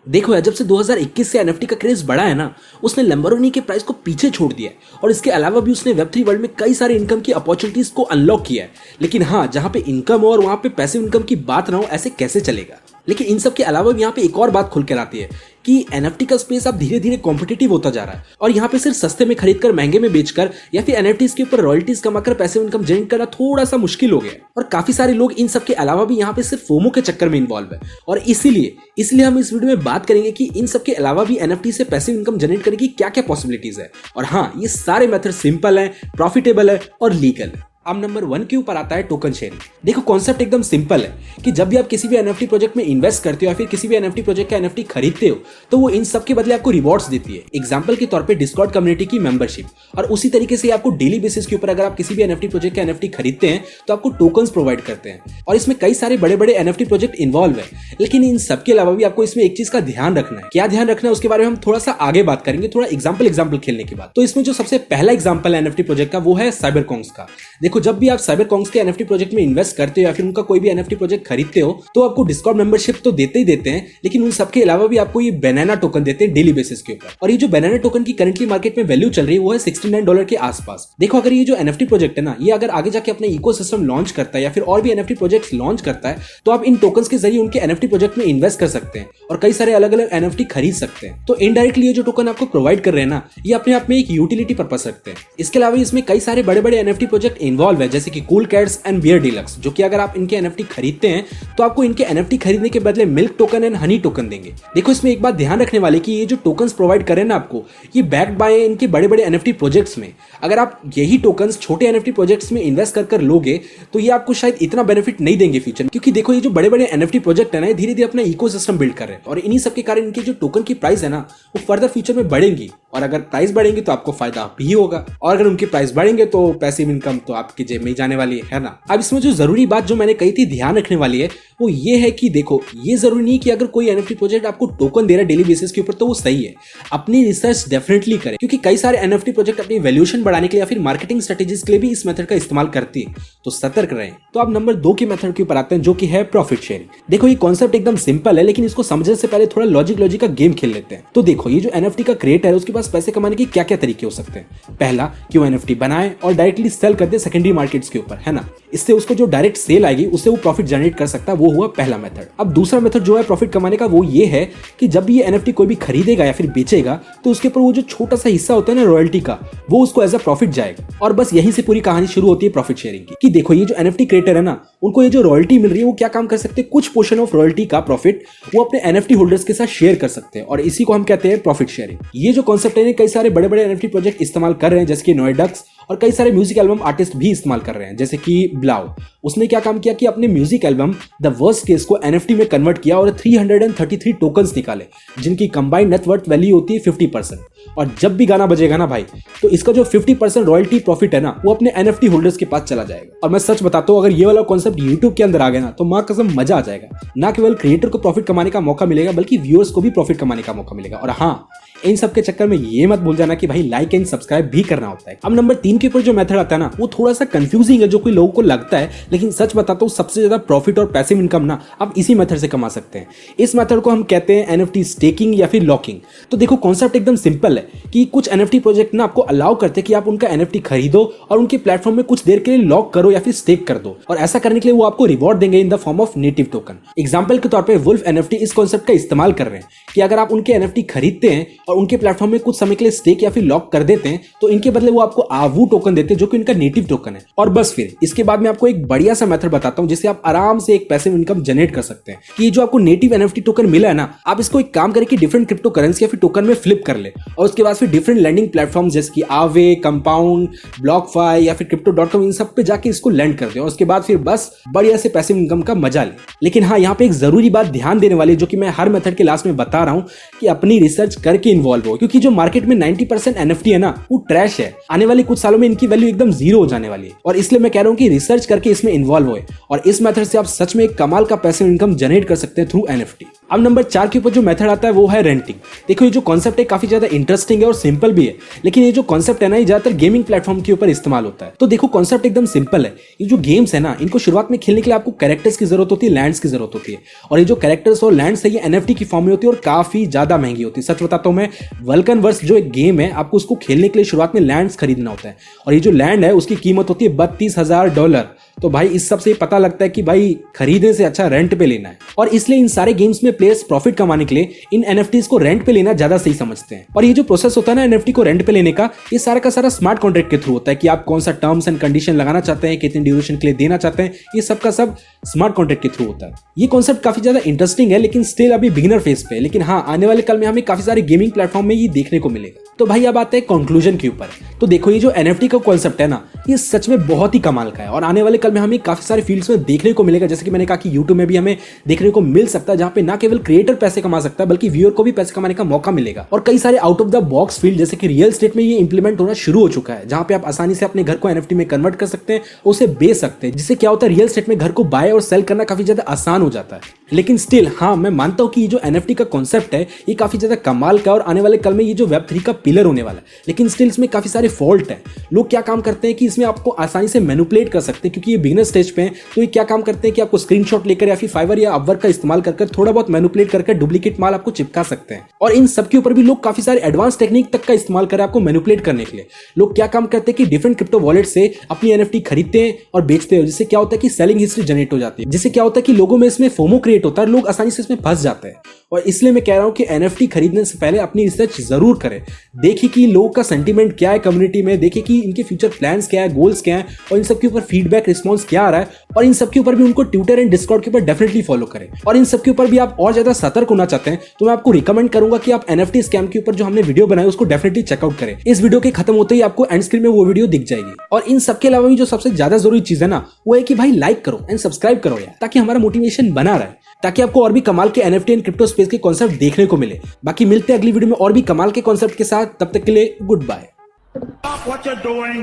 देखो यार, जब से 2021 से एनएफटी का क्रेज बढ़ा है ना, उसने लैम्बोर्गिनी के प्राइस को पीछे छोड़ दिया है और इसके अलावा भी उसने वेब3 वर्ल्ड में कई सारे इनकम की अपॉर्चुनिटीज को अनलॉक किया है। लेकिन हाँ, जहाँ पे इनकम हो और वहाँ पे पैसिव इनकम की बात ना हो, ऐसे कैसे चलेगा। लेकिन इन सब के अलावा भी यहाँ पे एक और बात खुल कर आती है कि एनएफटी का स्पेस अब धीरे धीरे कॉम्पिटिटिव होता जा रहा है और यहाँ पे सिर्फ सस्ते में खरीदकर महंगे में बेचकर या फिर एनएफटीज के ऊपर रॉयल्टीज कमाकर पैसिव इनकम जनरेट करना थोड़ा सा मुश्किल हो गया है। और काफी सारे लोग इन सब के अलावा भी यहाँ पे सिर्फ फोमो के चक्कर में इन्वॉल्व है और इसीलिए हम इस वीडियो में बात करेंगे कि इन सब के अलावा भी एनएफटी से पैसिव इनकम जनरेट करने की क्या क्या पॉसिबिलिटीज है। और हाँ, ये सारे मेथड सिंपल है, प्रॉफिटेबल है और लीगल है। अब नंबर 1 के ऊपर आता है टोकन शेयरिंग। देखो, कॉन्सेप्ट एकदम सिंपल है कि जब भी आप किसी भी एनएफटी प्रोजेक्ट में इन्वेस्ट करते हो या फिर किसी भी एनएफटी प्रोजेक्ट का एनएफटी खरीदते हो तो वो इन सब के बदले आपको रिवॉर्ड्स देती है। एग्जांपल के तौर पे डिस्कॉर्ड कम्युनिटी की मेंबरशिप, और उसी तरीके से आपको डेली बेसिस के ऊपर अगर आप किसी भी एनएफटी प्रोजेक्ट का एनएफटी खरीदते हैं तो आपको टोकन्स प्रोवाइड करते हैं। और इसमें कई सारे बड़े बड़े एनएफटी प्रोजेक्ट इन्वॉल्व है। लेकिन इन सब के अलावा भी आपको इसमें एक चीज का ध्यान रखना है। क्या ध्यान रखना है उसके बारे में हम थोड़ा सा आगे बात करेंगे, थोड़ा एग्जाम्पल खेलने के बाद। तो इसमें जो सबसे पहला एग्जाम्पल है एनएफटी प्रोजेक्ट का, वो है साइबरकॉन्ग्स का। देखो, जब भी आप साइबरकॉन्ग्स के एनएफटी प्रोजेक्ट में इन्वेस्ट करते हो या फिर उनका कोई भी एनएफटी प्रोजेक्ट खरीदते हो तो आपको डिस्कॉर्ड मेंबरशिप तो देते ही देते हैं, लेकिन उन सबके अलावा भी आपको ये बनाना टोकन देते हैं डेली बेसिस के ऊपर। और ये जो बनाना टोकन की करंटली मार्केट में वैल्यू चल रही है वो है $69 के आसपास। देखो, अगर ये जो एनएफटी प्रोजेक्ट है ना, ये अगर आगे जाके अपने इकोसिस्टम लॉन्च करता है या फिर और भी एनएफटी प्रोजेक्ट लॉन्च करता है तो आप इन टोकन्स के जरिए उनके एनएफटी प्रोजेक्ट में इन्वेस्ट कर सकते हैं और कई सारे अलग अलग एनएफटी खरीद सकते हैं। तो इनडायरेक्टली ये जो टोकन आपको प्रोवाइड कर रहे हैं ना, ये अपने आप में एक यूटिलिटी पर्पस रखते हैं। इसके अलावा इसमें कई सारे बड़े बड़े एनएफटी प्रोजेक्ट इन्वॉल्व है, जैसे कि Cool Cats and Bear Deluxe, जो कि अगर आप इनके एनएफटी खरीदते हैं तो आपको इनके एनएफटी खरीदने के बदले milk token and honey token देंगे। देखो, इसमें एक बात ध्यान रखने वाले कि ये जो टोकन्स प्रोवाइड करें ना आपको, ये बैक्ड बाय इनके बड़े बड़े एनएफटी प्रोजेक्ट्स में। अगर आप यही टोकन्स छोटे एनएफटी प्रोजेक्ट्स में इन्वेस्ट कर लोगे तो ये आपको शायद इतना बेनिफिट नहीं देंगे फ्यूचर में, क्योंकि देखो, ये जो बड़े बड़े एनएफटी प्रोजेक्ट है ना, धीरे धीरे अपना इकोसिस्टम बिल्ड कर रहे हैं और इन्हीं सबके कारण इनके जो टोकन की प्राइस है ना, वो फर्दर फ्यूचर में बढ़ेंगी। और अगर प्राइस बढ़ेंगे तो आपको फायदा भी होगा, और अगर उनके प्राइस बढ़ेंगे तो पैसिव इनकम तो आपकी जेब में जाने वाली है ना। अब इसमें जो जरूरी बात जो मैंने कही थी ध्यान रखने वाली है वो ये है कि देखो, ये जरूरी नहीं कि अगर कोई एनएफटी प्रोजेक्ट आपको टोकन दे रहा है डेली बेसिस के ऊपर तो वो सही है। अपनी रिसर्च डेफिनेटली करें, क्योंकि कई सारे एनएफटी प्रोजेक्ट अपनी वैल्यूएशन बढ़ाने के लिए या फिर मार्केटिंग स्ट्रेटेजीज के लिए भी इस मेथड का इस्तेमाल करती है, तो सतर्क रहें। तो अब नंबर 2 के मेथड के ऊपर आते हैं, जो कि है प्रॉफिट शेयरिंग। देखो, ये कॉन्सेप्ट एकदम सिंपल है, लेकिन इसको समझने से पहले थोड़ा लॉजिक का गेम खेल लेते हैं। तो देखो, ये जो एनएफटी का क्रिएटर है उसके पास पैसे कमाने की क्या क्या तरीके हो सकते हैं। पहला, कि वो एनएफटी बनाए और डायरेक्टली सेल कर दे सेकेंडरी मार्केट्स के ऊपर, है ना। इससे उसको जो डायरेक्ट सेल आएगी उससे वो प्रॉफिट जनरेट कर सकता है, वो हुआ पहला मेथड। अब दूसरा मेथड जो है प्रॉफिट कमाने का, वो ये है कि जब भी ये एनएफटी कोई भी खरीदेगा या फिर बेचेगा तो उसके ऊपर वो जो छोटा सा हिस्सा होता है ना रॉयल्टी का, वो उसको एज अ प्रॉफिट जाएगा। और बस यहीं से पूरी कहानी शुरू होती है प्रॉफिट शेयरिंग की। कि देखो, ये जो एनएफटी क्रिएटर है ना, उनको ये जो रॉयल्टी मिल रही है वो क्या काम कर सकते हैं, कुछ पोर्शन ऑफ रॉयल्टी का प्रॉफिट वो अपने एनएफटी होल्डर्स के साथ शेयर कर सकते हैं, और इसी को हम कहते हैं प्रॉफिट शेयरिंग। ये जो कॉन्सेप्ट है कई सारे बड़े बड़े एनएफटी प्रोजेक्ट इस्तेमाल कर रहे हैं, जैसे कि नोएडक्स, और कई सारे म्यूजिक एल्बम आर्टिस्ट भी इस्तेमाल कर रहे हैं, जैसे कि ब्लाउ। उसने क्या काम किया कि अपने music album the worst case को एनएफटी में कन्वर्ट किया और 333 टोकन्स निकाले, जिनकी कंबाइंड नेटवर्थ वैल्यू होती है 50%। और जब भी गाना बजेगा ना भाई, तो इसका जो 50% रॉयल्टी प्रॉफिट है ना, वो अपने एनएफटी होल्डर्स के पास चला जाएगा। और मैं सच बताता हूँ, अगर ये वाला कॉन्सेप्ट यूट्यूब के अंदर आ गया ना, तो मां कसम मजा आ जाएगा। ना केवल क्रिएटर को प्रॉफिट कमाने का मौका मिलेगा, बल्कि व्यूअर्स को भी प्रॉफिट कमाने का मौका मिलेगा। और हाँ, इन सब के चक्कर में ये मत भूल जाना कि भाई लाइक एंड सब्सक्राइब भी करना होता है। अब नंबर 3 के ऊपर जो मेथड आता है ना, वो थोड़ा सा कंफ्यूजिंग है, जो कोई लोगों को लगता है, लेकिन सच बताता हूँ सबसे ज्यादा प्रॉफिट और पैसिव इनकम ना आप इसी मेथड से कमा सकते हैं। इस मेथड को हम कहते हैं एनएफटी स्टेकिंग या फिर लॉकिंग। तो देखो, कॉन्सेप्ट एकदम सिंपल है कि कुछ एनएफटी प्रोजेक्ट ना आपको अलाउ करते हैं कि आप उनका एनएफटी खरीदो और उनके प्लेटफॉर्म में कुछ देर के लिए लॉक करो या फिर स्टेक कर दो, और ऐसा करने के लिए वो आपको रिवॉर्ड देंगे in the form of native token. Example के तौर पे वुल्फ एनएफटी इस कॉन्सेप्ट का इस्तेमाल कर रहे हैं कि अगर आप उनके एनएफटी खरीदते हैं और उनके प्लेटफॉर्म में कुछ समय के लिए स्टेक या फिर लॉक कर देते हैं, तो इनके बदले वो आपको आवू टोकन देते हैं, जो कि इनका नेटिव टोकन है। और बस फिर इसके बाद मैं आपको एक बढ़िया सा मेथड बताता हूं जिससे आप आराम से एक पैसिव इनकम जनरेट कर सकते हैं। कि जो आपको नेटिव एनएफटी टोकन मिला है ना, आप इसको एक काम करके डिफरेंट क्रिप्टो करेंसी या फिर टोकन में फ्लिप कर ले, और उसके बाद फिर डिफरेंट लैंडिंग प्लेटफॉर्म जैसे कि आवे, कंपाउंड, ब्लॉकफाई या फिर crypto.com, इन सब पे जाके इसको लैंड कर दे, और उसके बाद फिर बस बढ़िया से पैसिव इनकम का मजा ले। लेकिन हाँ, यहाँ पे एक जरूरी बात ध्यान देने वाली, जो कि मैं हर मेथड के लास्ट में बता रहा हूँ, कि अपनी रिसर्च करके इन्वॉल्व हो, क्योंकि जो मार्केट में 90% एनएफटी है ना, वो ट्रैश है। आने वाले कुछ सालों में इनकी वैल्यू एकदम जीरो हो जाने वाली है, और इसलिए मैं कह रहा हूँ कि रिसर्च करके इसमें इन्वॉल्व हो, और इस मेथड से आप सच में एक कमाल का पैसिव इनकम जनरेट कर सकते हैं थ्रू एनएफटी। अब नंबर 4 के ऊपर जो मेथड आता है वो है रेंटिंग। देखो ये जो कॉन्सेप्ट है काफी ज्यादा इंटरेस्टिंग है और सिंपल भी है, लेकिन ये जो कॉन्सेप्ट है ना ये ज्यादातर गेमिंग प्लेटफॉर्म के ऊपर इस्तेमाल होता है। तो देखो कॉन्सेप्ट एकदम सिंपल है। ये जो गेम्स है ना इनको शुरुआत में खेलने के लिए आपको कैरेक्टर्स की जरूरत होती है, लैंड्स की जरूरत होती है, और ये जो कैरेक्टर्स और लैंड्स है ये एनएफटी की फॉर्म में होती है और काफी ज्यादा महंगी होती है। सच बताता हूं मैं, वल्कन वर्स जो एक गेम है आपको उसको खेलने के लिए शुरुआत में लैंड्स खरीदना होता है, और ये जो लैंड है उसकी कीमत होती है $32,000। तो भाई इस सब से पता लगता है कि भाई खरीदने से अच्छा रेंट पे लेना है, और इसलिए इन सारे गेम्स में प्लेयर्स प्रॉफिट कमाने के लिए इन एनएफटीज को रेंट पे लेना ज्यादा सही समझते हैं। और ये जो प्रोसेस होता है ना एनएफटी को रेंट पे लेने का, ये सारा का सारा स्मार्ट कॉन्ट्रैक्ट के थ्रू होता है कि आप कौन सा टर्म्स एंड कंडीशन लगाना चाहते हैं, कितने ड्यूरेशन के लिए देना चाहते हैं, ये सब का सब स्मार्ट कॉन्ट्रैक्ट के थ्रू होता है। ये कॉन्सेप्ट काफी ज्यादा इंटरेस्टिंग है, लेकिन स्टिल अभी बिगिनर फेज पे है, लेकिन हाँ आने वाले कल में हमें काफी सारे गेमिंग प्लेटफॉर्म में ये देखने को मिलेगा। तो भाई अब आते हैं कंक्लूजन के ऊपर। तो देखो ये जो एनएफटी का कॉन्सेप्ट है ना ये सच में बहुत ही कमाल का है, और आने वाले कल में हमें काफी सारे फील्ड्स में देखने को मिलेगा। जैसे कि मैंने कहा कि यूट्यूब में भी हमें देखने को मिल सकता है, जहां पे ना केवल क्रिएटर पैसे कमा सकता है बल्कि व्यूअर को भी पैसे कमाने का मौका मिलेगा। और कई सारे out of the box field जैसे कि रियल एस्टेट में ये इंप्लीमेंट होना शुरू हो चुका है, जहां पे आप आसानी से अपने घर को एनएफटी में कन्वर्ट कर सकते हैं, उसे बेच सकते हैं, जिससे क्या होता है रियल एस्टेट में घर को बाय और सेल करना काफी ज्यादा आसान हो जाता है। लेकिन स्टिल हाँ मैं मानता हूं कि ये जो एनएफटी का कॉन्सेप्ट है ये काफी ज्यादा कमाल का, और आने वाले कल में ये जो वेब 3 का पिलर होने वाला है, लेकिन स्टिल इसमें काफी सारे फॉल्ट है। लोग क्या काम करते हैं कि इसमें आपको आसानी से मैनिपुलेट कर सकते हैं, क्योंकि ये बिगिनर स्टेज पे है। तो ये क्या काम करते हैं कि आपको स्क्रीनशॉट लेकर या फिर फाइवर या अपवर्क का इस्तेमाल कर थोड़ा बहुत मैनिपुलेट करके डुप्लीकेट माल आपको चिपका सकते हैं। और इन सब के ऊपर भी लोग काफी सारे एडवांस टेक्निक तक का इस्तेमाल करें आपको मैनिपुलेट करने के लिए। लोग क्या काम करते हैं कि डिफरेंट क्रिप्टो वॉलेट से अपनी एनएफटी खरीदते हैं और बेचते हैं, जिससे क्या होता है कि सेलिंग हिस्ट्री जनरेट हो जाती है, जिससे क्या होता है कि लोगों में इसमें फोमो क्रिएट होता है, लोग आसानी से इसमें फंस जाते हैं। और इसलिए मैं कह रहा हूं कि एनएफटी खरीदने से पहले अपनी रिसर्च जरूर करें, देखिए कि लोगों का सेंटीमेंट क्या है कम्युनिटी में, देखिए कि इनके फ्यूचर प्लान्स क्या है, गोल्स क्या है, और इन सब के ऊपर फीडबैक रिस्पॉन्स क्या आ रहा है, और इन सब के ऊपर भी उनको ट्विटर एंड डिस्कॉर्ड के ऊपर डेफिनेटली फॉलो करें। और इन सब के ऊपर भी आप और ज्यादा सतर्क होना चाहते हैं तो मैं आपको रिकमेंड करूंगा कि आप एनएफटी स्कैम के ऊपर जो हमने वीडियो बनाई उसको डेफिनेटली चेकआउट करें। इस वीडियो के खत्म होते ही आपको एंड स्क्रीन में वो वीडियो दिख जाएगी। और इन सबके अलावा भी जो सबसे ज्यादा जरूरी चीज है ना वो है कि भाई लाइक करो एंड सब्सक्राइब करो यार, ताकि हमारा मोटिवेशन बना रहे, ताकि आपको और भी कमाल के एनएफटी एंड क्रिप्टो स्पेस के कॉन्सेप्ट देखने को मिले। बाकी मिलते हैं अगली वीडियो में और भी कमाल के कॉन्सेप्ट के साथ, तब तक के लिए goodbye. Stop what you're doing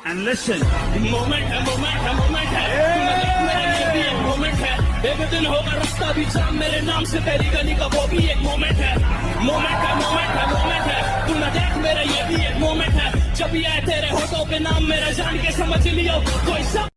and listen. Moment है मेरे लिए भी एक मोमेंट है। एक दिन होगा रास्ता भी जाम मेरे नाम से तेरी गली का, वो भी एक मोमेंट है। तू न देख मेरा ये भी एक मोमेंट है। जब भी आए तेरे होठों पे नाम मेरा जान के समझ लियो कोई सब